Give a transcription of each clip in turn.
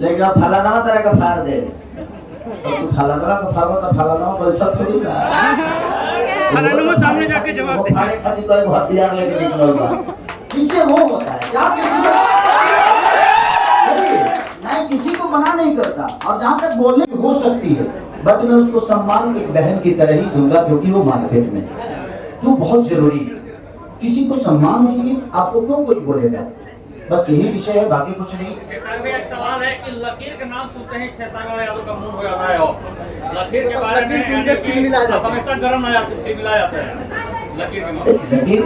लेकिन अब फलाना तरह का फाड़ दे तो तू फलाना का फाड़ो तो फलाना बैठा थोड़ी बा फलाना सामने जाके जवाब दे फाड़े खातिर कोई हथियार लेके निकल बा किससे वो होता है क्या किसी को नहीं किसी को मना नहीं करता और जहाँ तक बोलने की हो सकती है बट मैं उसको सम्मान एक बहन की तरह ही दूंगा क्योंकि वो मार्केट में तो बहुत जरूरी है किसी को सम्मान दीजिए आपको क्यों कोई बोलेगा बस यही विषय है बाकी कुछ नहीं। खेसारी भाई एक सवाल है कि लकीर का नाम सुनते ही खेसारी यादव का मुंह हो जाता है और लकीर के बारे में हमेशा गर्म आ जाते थे मिला जाता है लकीर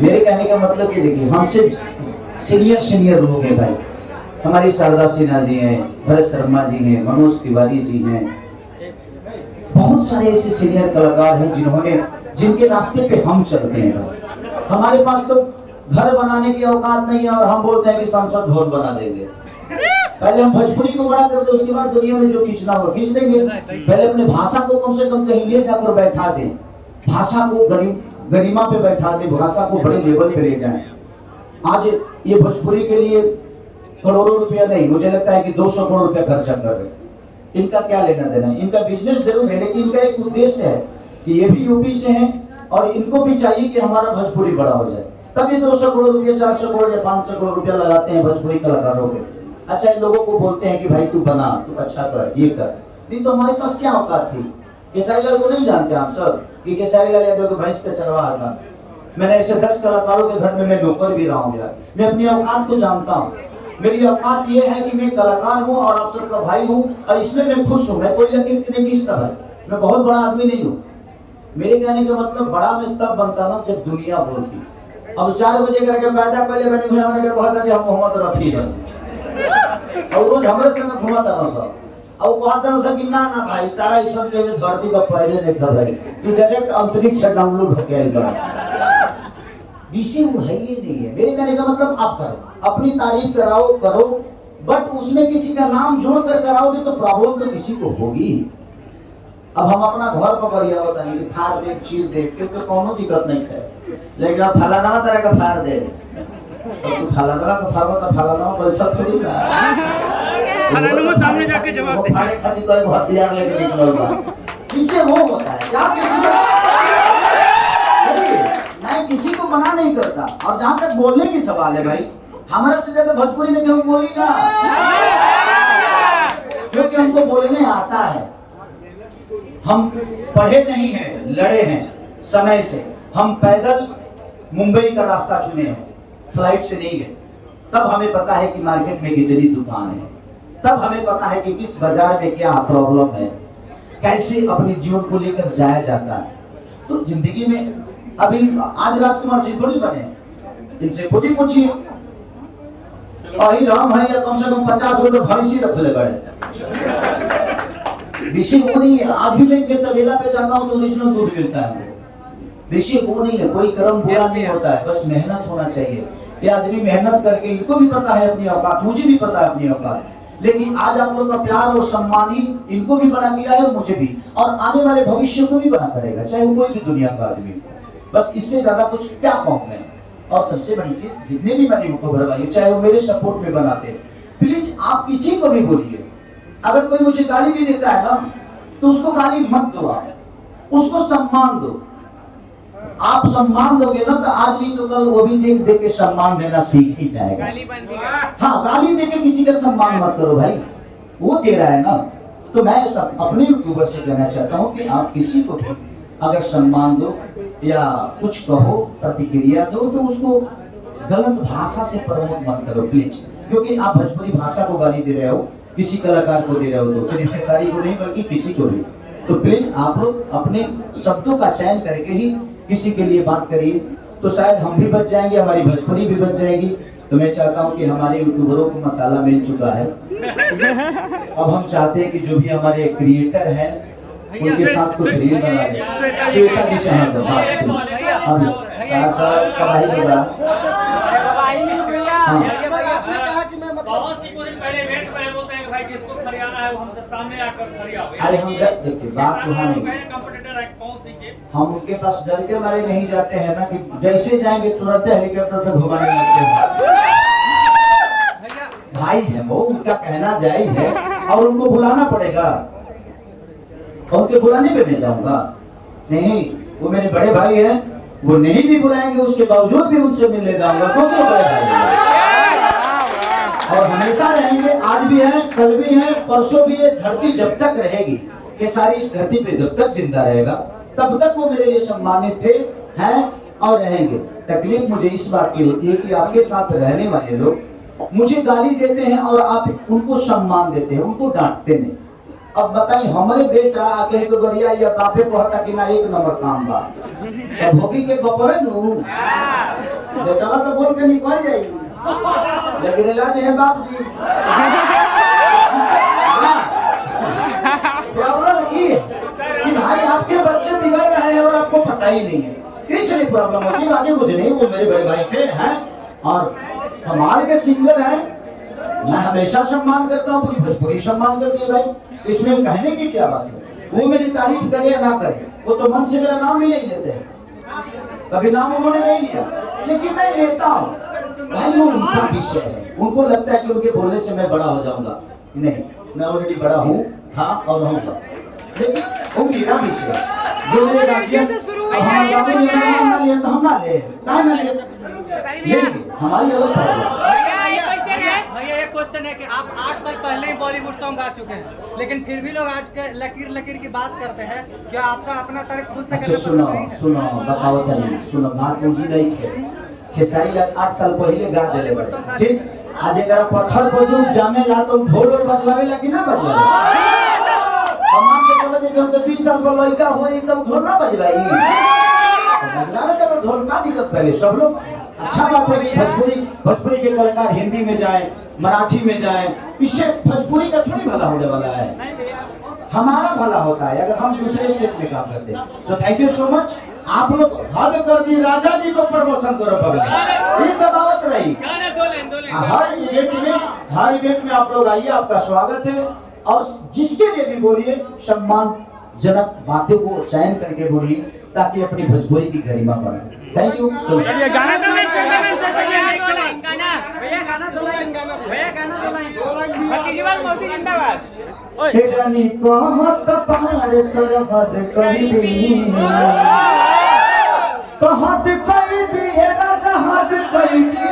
मेरे कहने का मतलब ये देखिए हमसे सीनियर लोग हैं भाई हमारी शारदा सिन्हा जी हैं भरत शर्मा जी हैं मनोज तिवारी जी हैं बहुत सारे ऐसे सीनियर कलाकार हैं जिनके रास्ते पे हम चलते हैं हमारे पास तो घर बनाने की औकात नहीं है और हम बोलते हैं कि संसद भवन बना देंगे पहले हम भोजपुरी को बड़ा करते उसके बाद दुनिया में जो खींचना होगा खींच देंगे पहले अपने भाषा को कम से कम कहीं ले जाकर बैठा दें भाषा को गरिमा पे बैठा दें भाषा को बड़े लेवल पे ले जाएं आज ये भोजपुरी के लिए करोड़ों रुपया नहीं मुझे लगता है कि 200 करोड़ रुपया खर्चा कर रहे इनका क्या लेना देना है इनका बिजनेस जरूर है लेकिन इनका एक उद्देश्य है कि ये भी यूपी से हैं और इनको भी चाहिए कि हमारा भोजपुरी बड़ा हो जाए तब ये 200 करोड़ रुपया 400 करोड़ या 500 करोड़ रुपया लगाते हैं भोजपुरी कलाकारों के अच्छा इन लोगों को बोलते हैं कि भाई तू बना तू अच्छा कर ये कर नहीं तो हमारे पास क्या औकात थी केसारी लाल को नहीं जानते आप सब कि केसारी लाल यादव को भैंस का चरवाहा था मैंने ऐसे 10 कलाकारों के घर में मैं नौकर भी रहा हूँ यार मैं अपनी औकात को जानता हूँ मेरी औकात ये है कि मैं कलाकार हूँ और आप सबका भाई हूँ और इसमें मैं खुश हूँ मैं कोई लकीर नहीं खींचता भाई मैं बहुत बड़ा आदमी नहीं हूँ मेरे कहने का मतलब बड़ा मैं तब बनता ना जब दुनिया बोलती अब 4 बजे करके पैदा पहले मैंने मैंने कहा था कि हम मोहम्मद रफी हैं और रोज हमारे संग घुमाता ना सब अब कहता ना कि ना ना भाई तारा इस सब के धरती पर पहले देखा भाई तू डायरेक्ट अंतरिक्ष से डाउनलोड होके आएगा विषय वो है ये नहीं है मेरे कहने का मतलब आप करो अपनी तारीफ कराओ करो बट उसमें किसी का नाम जोड़ कर कराओगे तो प्रॉब्लम तो किसी को होगी अब हम अपना घर पर बढ़िया होता नहीं कि फाड़ दे चीर दे क्योंकि कोनो दिक्कत नहीं है लेकिन अब फलाना तरह का फाड़ दे तो तू फलाना का फाड़ो तो फलाना बैठा थोड़ी बा फलाना सामने जाके जवाब दे फाड़े खातिर कोई हथियार लेके निकल बा किससे वो होता है क्या किसी को नहीं किसी को मना नहीं करता और जहाँ तक बोलने की सवाल है भाई हमारे से ज्यादा भोजपुरी में क्यों बोली ना क्योंकि हमको बोलने आता है हम पढ़े नहीं हैं लड़े हैं समय से हम पैदल मुंबई का रास्ता चुने हैं फ्लाइट से नहीं गए तब हमें पता है कि मार्केट में कितनी दुकान है तब हमें पता है कि किस बाजार में क्या प्रॉब्लम है कैसे अपने जीवन को लेकर जाया जाता है तो जिंदगी में अभी आज राजकुमार सिंह थोड़ी बने इनसे खुद ही पूछिए राम है या कम से कम 50 रुपए भैंसी रख ले बड़े विषय वो नहीं है आज भी मैं इनके तबेला पे जाता हूँ तो ओरिजिनल दूध मिलता है विषय वो नहीं है कोई कर्म बुरा नहीं होता है बस मेहनत होना चाहिए ये आदमी मेहनत करके इनको भी पता है अपनी औकात मुझे भी पता है अपनी औकात लेकिन आज आप लोग का प्यार और सम्मान ही इनको भी बड़ा किया है और मुझे भी और आने वाले भविष्य को भी बड़ा करेगा चाहे वो कोई भी दुनिया का आदमी बस इससे ज्यादा कुछ क्या कहूँ मैं और सबसे बड़ी चीज जितने भी मैंने यूट्यूबर भाई चाहे वो मेरे सपोर्ट में बनाते हैं प्लीज आप किसी को भी बोलिए अगर कोई मुझे गाली भी देता है ना तो उसको गाली मत दो आप उसको सम्मान दो आप सम्मान दोगे ना तो आज नहीं तो कल वो भी देख देख के सम्मान देना सीख ही जाएगा हाँ गाली दे के किसी का सम्मान मत करो भाई वो दे रहा है ना तो मैं अपने यूट्यूबर से कहना चाहता हूँ कि आप किसी को भी अगर सम्मान दो या कुछ कहो प्रतिक्रिया दो तो उसको गलत भाषा से प्रमोट मत करो प्लीज क्योंकि आप भोजपुरी भाषा को गाली दे रहे हो किसी कलाकार को दे रहे हो तो सिर्फ खेसारी को नहीं बल्कि किसी को भी तो प्लीज आप लोग अपने शब्दों का चयन करके ही किसी के लिए बात करिए तो शायद हम भी बच जाएंगे हमारी भोजपुरी भी बच जाएगी तो मैं चाहता हूं कि हमारे यूट्यूबरों को मसाला मिल चुका है अब हम चाहते हैं कि जो भी हमारे क्रिएटर हैं उनके साथ कुछ रील बनाए श्वेता जी से हम अरे हम देखिए बात तो हम उनके पास डर के मारे नहीं जाते हैं ना कि जैसे जाएंगे तुरंत हेलीकॉप्टर से घुमाने लगते हैं भाई है वो, उनका कहना जायज है और उनको बुलाना पड़ेगा। और उनके बुलाने पे मैं जाऊंगा? नहीं, वो मेरे बड़े भाई हैं, वो नहीं भी बुलाएंगे उसके बावजूद भी उनसे मिलने जाऊंगा, क्योंकि वो बड़े भाई हैं और हमेशा रहेंगे। आज भी हैं, कल भी हैं, परसों भी। ये धरती जब तक रहेगी, कि सारी इस धरती पे जब तक जिंदा रहेगा, तब तक वो मेरे लिए सम्मानित थे, हैं और रहेंगे। तकलीफ मुझे इस बात की होती है कि आपके साथ रहने वाले लोग मुझे गाली देते हैं और आप उनको सम्मान देते हैं, उनको डांटते नहीं। अब बताइए, हमारे बेटा आगे के गोरिया या बापे कहता कि ना एक नंबर काम बा, तब होगी के बपवे नु बेटा तो बोल के निकल जाई, लेकिन इलाज है बाप जी। प्रॉब्लम ये कि भाई आपके बच्चे बिगड़ रहे हैं और आपको पता ही नहीं है, इसलिए प्रॉब्लम होती है। बाकी कुछ नहीं, वो मेरे बड़े भाई थे, हैं और हमारे के सिंगर हैं। मैं हमेशा सम्मान करता हूँ, पूरी भोजपुरी सम्मान करती है भाई, इसमें कहने की क्या बात है। वो मेरी तारीफ करे या ना करे, वो तो मन से मेरा नाम ही नहीं लेते हैं, कभी नाम उन्होंने नहीं लिया, लेकिन मैं लेता हूँ भाई। वो उनका विषय है, उनको लगता है कि उनके बोलने से मैं बड़ा हो जाऊंगा। नहीं, मैं ऑलरेडी बड़ा हूँ, हाँ और रहूंगा, लेकिन वो मेरा विषय है। जो मेरे गार्जियन हम ना ले, कहा ना ले, हमारी अलग भैया एक क्वेश्चन है कि आप 8 साल पहले ही बॉलीवुड सॉन्ग गा चुके हैं, लेकिन फिर भी लोग आज के लकीर की बात करते हैं। क्या आपका अपना तारीफ खुद से अच्छा सुनो सुनो, बताओ तनी सुनो, बात मुझे नहीं खे खेसारी लाल 8 साल पहले गा देले बड़े, ठीक। आज एकरा पत्थर को जो जामे ला तो ढोल बजवावे ला कि ना बजवावे? मान के चलो जे हम तो 20 साल पर लड़का होई तो ढोल ना बजवाई, बजवावे तो ढोल का दिक्कत पहले सब लोग। अच्छा बात है कि भोजपुरी के कलाकार हिंदी में जाए, मराठी में जाए, इससे भोजपुरी का थोड़ी भला होने वाला है, हमारा भला होता है अगर हम दूसरे स्टेट में काम करते हैं। तो थैंक यू सो मच, आप लोग हद कर दी, राजा जी को प्रमोशन करो पगले, ये सब आवत रही। हर इवेंट में आप लोग आइए, आपका स्वागत है। और जिसके लिए भी बोलिए, सम्मानजनक बातों को चयन करके बोलिए, ताकि अपनी भोजपुरी की गरिमा बढ़े। Thank you so much. चलिए गाना तो नहीं, भैया गाना तो भतीजीवाल मौसी जिंदाबाद। हिरनी कहत पार सरहद कर दी, कहत कर दी राजा हद कर दी,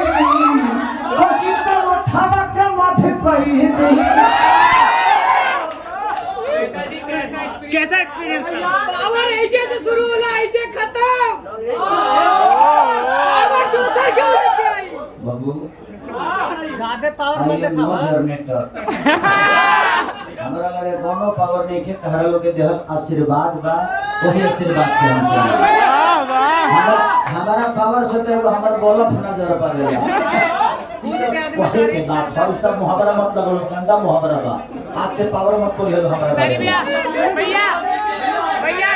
होगी तो उठावा के मत कर दी। कैसा एक्सपीरियंस था? पावर ऐसे से शुरू होला, ऐसे खत्म। पावर दूसरा क्यों लेके आई? बाबू ज्यादा पावर मत नो दिखाओ। जनरेटर हमरा लगे कोनो पावर नहीं के, तहरा लोग के देहल आशीर्वाद बा, वही आशीर्वाद से हम चले। हमारा पावर से तो हमारा बल्ब नजर पावेला, वही के बात है। सब मुहावरा मत लगो, गंदा मुहावरा बा। आज से पावर मत बोलियो हमारा। भैया भैया